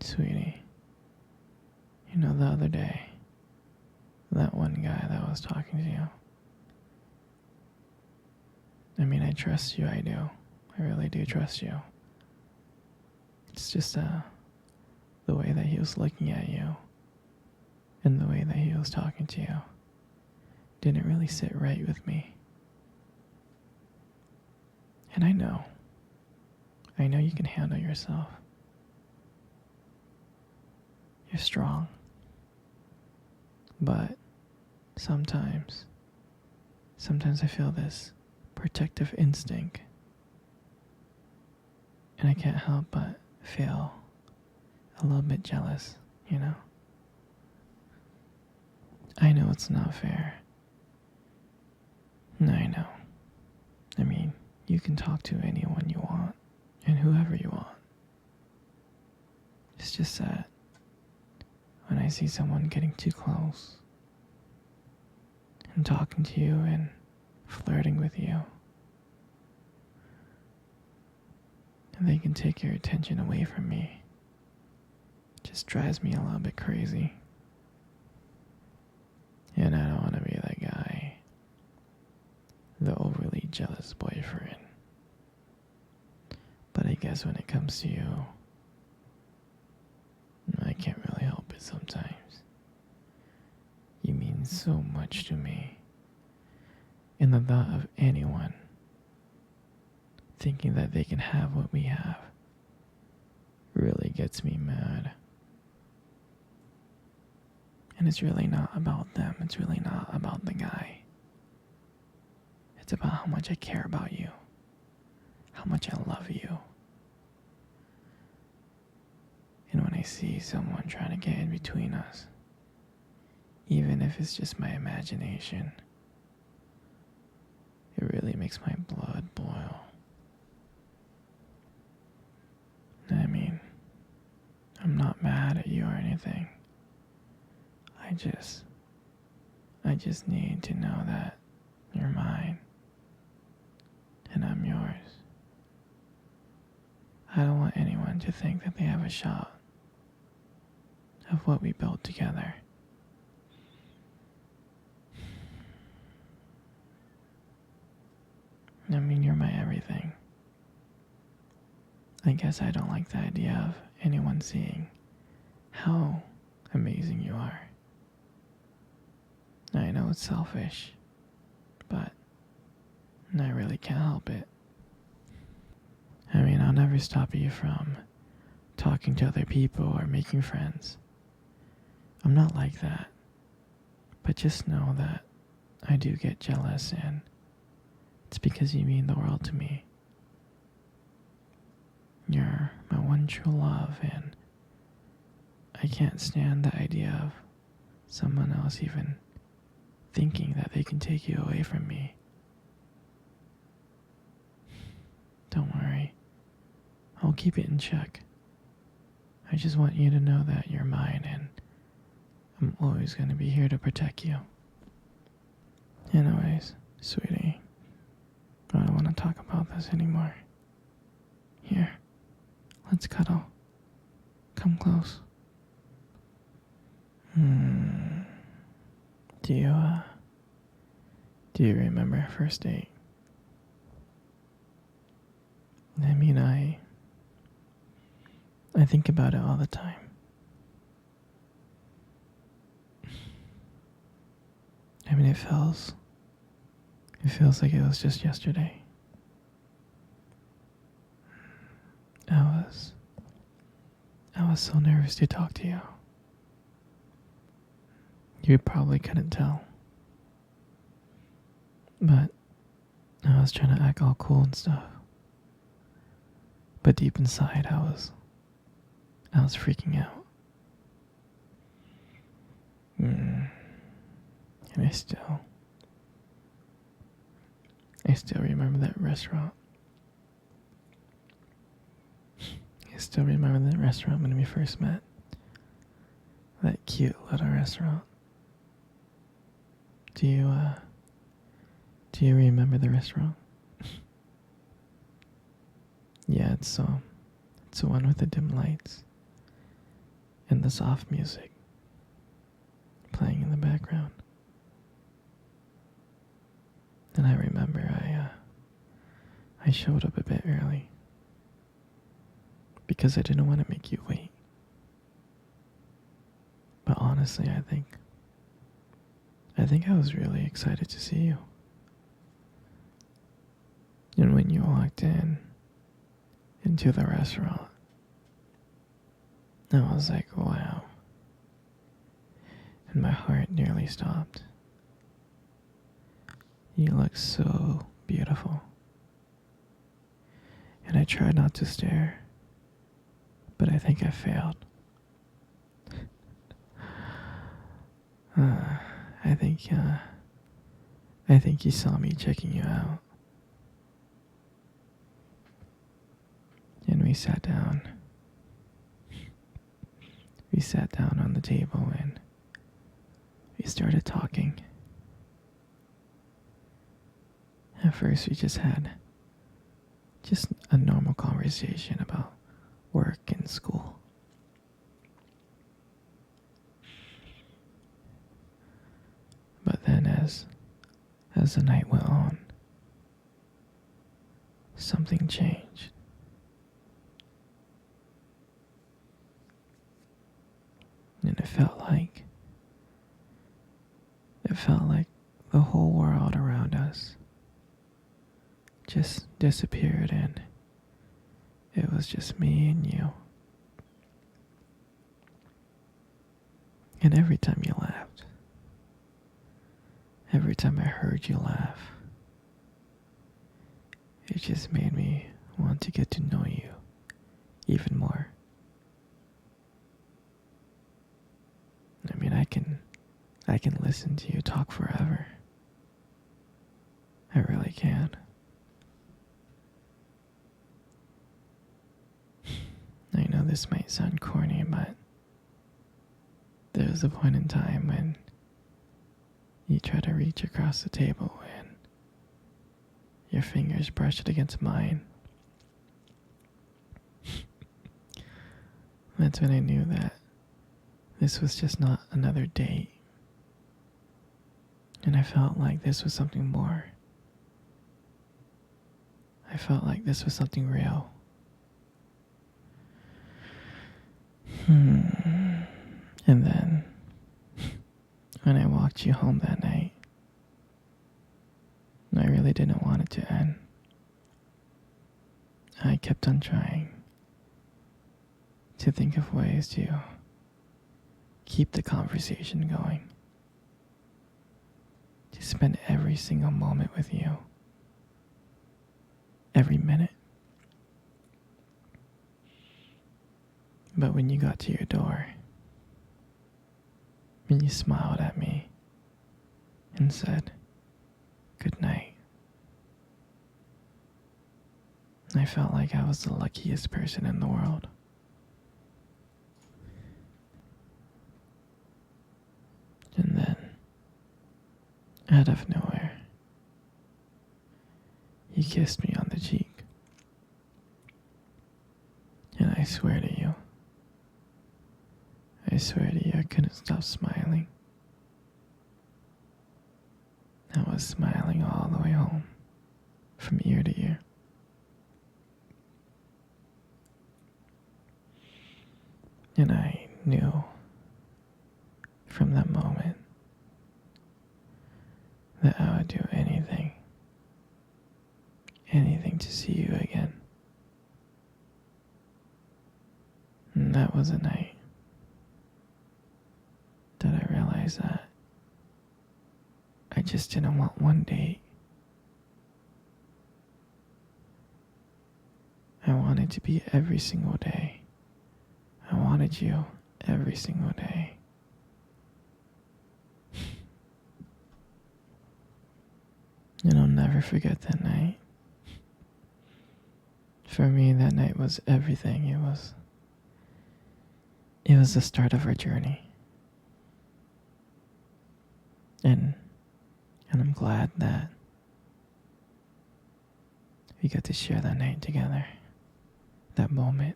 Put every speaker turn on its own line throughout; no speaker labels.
Sweetie, you know the other day, that one guy that was talking to you. I mean, I trust you, I do. I really do trust you. It's just the way that he was looking at you and the way that he was talking to you didn't really sit right with me. And I know you can handle yourself. You're strong. But sometimes I feel this protective instinct. And I can't help but feel a little bit jealous, you know? I know it's not fair. I know. I mean, you can talk to anyone you want and whoever you want. It's just that when I see someone getting too close and talking to you and flirting with you, and they can take your attention away from me, it just drives me a little bit crazy. And I don't want to be that guy, the overly jealous boyfriend. But I guess when it comes to you, I can't really help it sometimes. You mean so much to me. And the thought of anyone thinking that they can have what we have really gets me mad. And it's really not about them. It's really not about the guy. It's about how much I care about you. How much I love you. And when I see someone trying to get in between us, even if it's just my imagination, it really makes my blood boil. I mean, I'm not mad at you or anything. I just need to know that you're mine and I'm yours. I don't want anyone to think that they have a shot of what we built together. I mean, you're my everything. I guess I don't like the idea of anyone seeing how amazing you are. I know it's selfish, but I really can't help it. I mean, I'll never stop you from talking to other people or making friends. I'm not like that. But just know that I do get jealous, and it's because you mean the world to me. You're my one true love, and I can't stand the idea of someone else even thinking that they can take you away from me. Don't worry. I'll keep it in check. I just want you to know that you're mine, and I'm always going to be here to protect you. Anyways, sweetie, I don't want to talk about this anymore. Here, let's cuddle. Come close. Do you remember our first date? I mean, I think about it all the time. I mean, it feels like it was just yesterday. I was so nervous to talk to you. You probably couldn't tell. But I was trying to act all cool and stuff. But deep inside, I was freaking out. And I still remember that restaurant. I still remember that restaurant when we first met. That cute little restaurant. Do you remember the restaurant? Yeah, it's the one with the dim lights. and the soft music playing in the background. And I remember I showed up a bit early because I didn't want to make you wait. But honestly, I think I was really excited to see you. And when you walked into the restaurant, I was like, wow. And my heart nearly stopped. You look so beautiful. And I tried not to stare, but I think I failed. I think you saw me checking you out. And we sat down. We sat down on the table and we started talking. At first we just had a normal conversation about work and school. But then as the night went on, something changed. And it felt like the whole world around us just disappeared and it was just me and you. And every time you laughed, every time I heard you laugh, it just made me want to get to know you even more. I mean, I can listen to you talk forever. I really can. I know this might sound corny, but there was a point in time when you tried to reach across the table and your fingers brushed against mine. That's when I knew that this was just not another date. And I felt like this was something more. I felt like this was something real. And then, when I walked you home that night, I really didn't want it to end. I kept on trying to think of ways to keep the conversation going. To spend every single moment with you. Every minute. But when you got to your door, and you smiled at me and said, "Good night," I felt like I was the luckiest person in the world. And then, out of nowhere, you kissed me on the cheek. And I swear to you, I couldn't stop smiling. I was smiling all the way home, from ear to ear. And I knew from that moment that I would do anything to see you again. And that was a night that I realized that I just didn't want one date. I wanted to be every single day. I wanted you every single day. And I'll never forget that night. For me, that night was everything. It was the start of our journey. And I'm glad that we got to share that night together. That moment.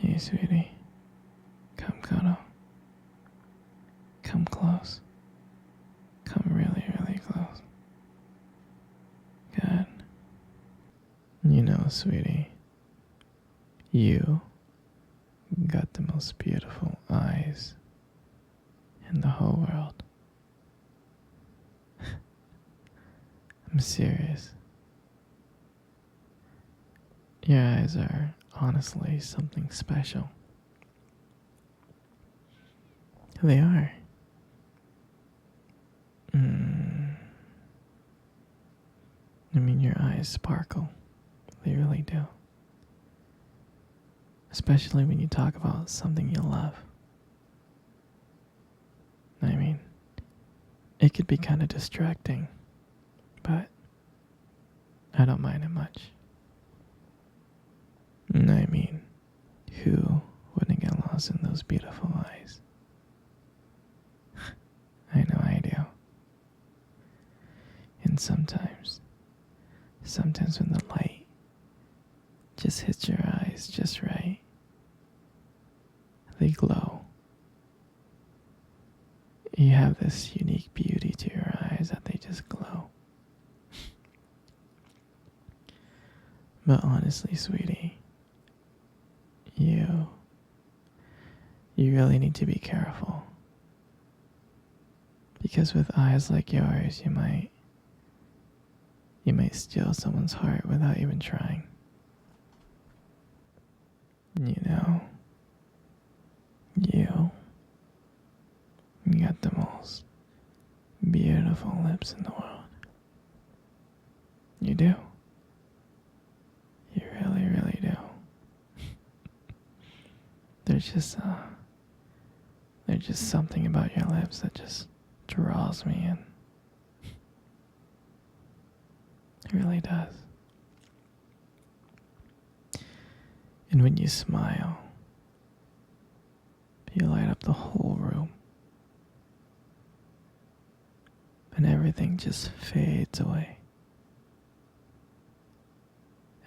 Yeah. me, sweetie. Come cuddle. Come close. Come really, really close. Good. You know, sweetie, you got the most beautiful eyes in the whole world. I'm serious. Your eyes are honestly something special. They are. I mean, your eyes sparkle. They really do. Especially when you talk about something you love. I mean, it could be kind of distracting, but I don't mind it much. I mean, who wouldn't get lost in those beautiful eyes? I know I do. And sometimes when the light just hits your eyes just right, they glow. You have this unique beauty to your eyes that they just glow. But honestly, sweetie, you really need to be careful. Because with eyes like yours, you might steal someone's heart without even trying. You know, you got the most beautiful lips in the world. You do. You really, really do. There's just something about your lips that just draws me in. It really does. And when you smile, you light up the whole room. And everything just fades away.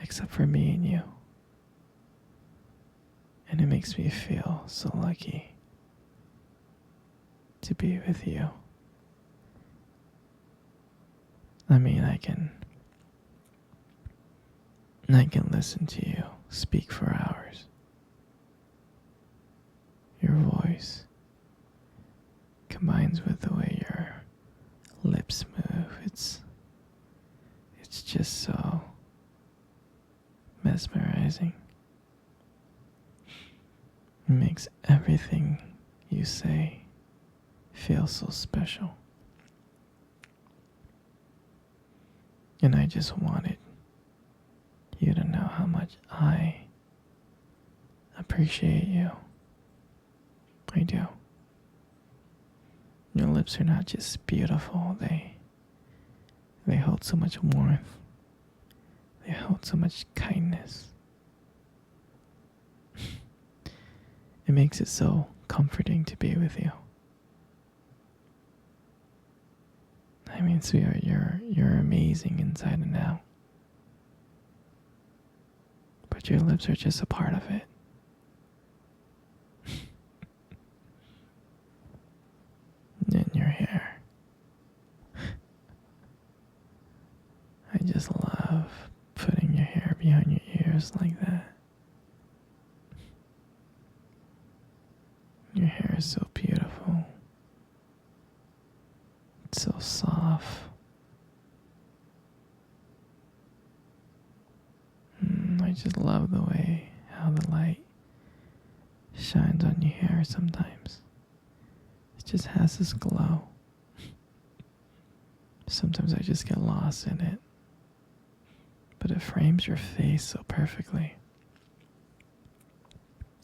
Except for me and you. And it makes me feel so lucky to be with you. I mean, I can listen to you speak for hours. Your voice combines with the way your lips move. It's just so mesmerizing. It makes everything you say feel so special. And I just wanted you to know how much I appreciate you. I do. Your lips are not just beautiful, they hold so much warmth. They hold so much kindness. It makes it so comforting to be with you. I mean, sweetheart, you're amazing inside and out. But your lips are just a part of it. And your hair. I just love putting your hair behind your ears like that. Your hair is so beautiful. It's so soft. I just love the way how the light shines on your hair sometimes. It just has this glow. Sometimes I just get lost in it. But it frames your face so perfectly.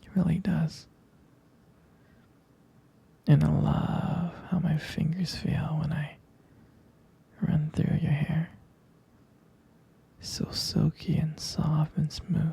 It really does. And I love how my fingers feel when I run through your hair. So silky and soft and smooth.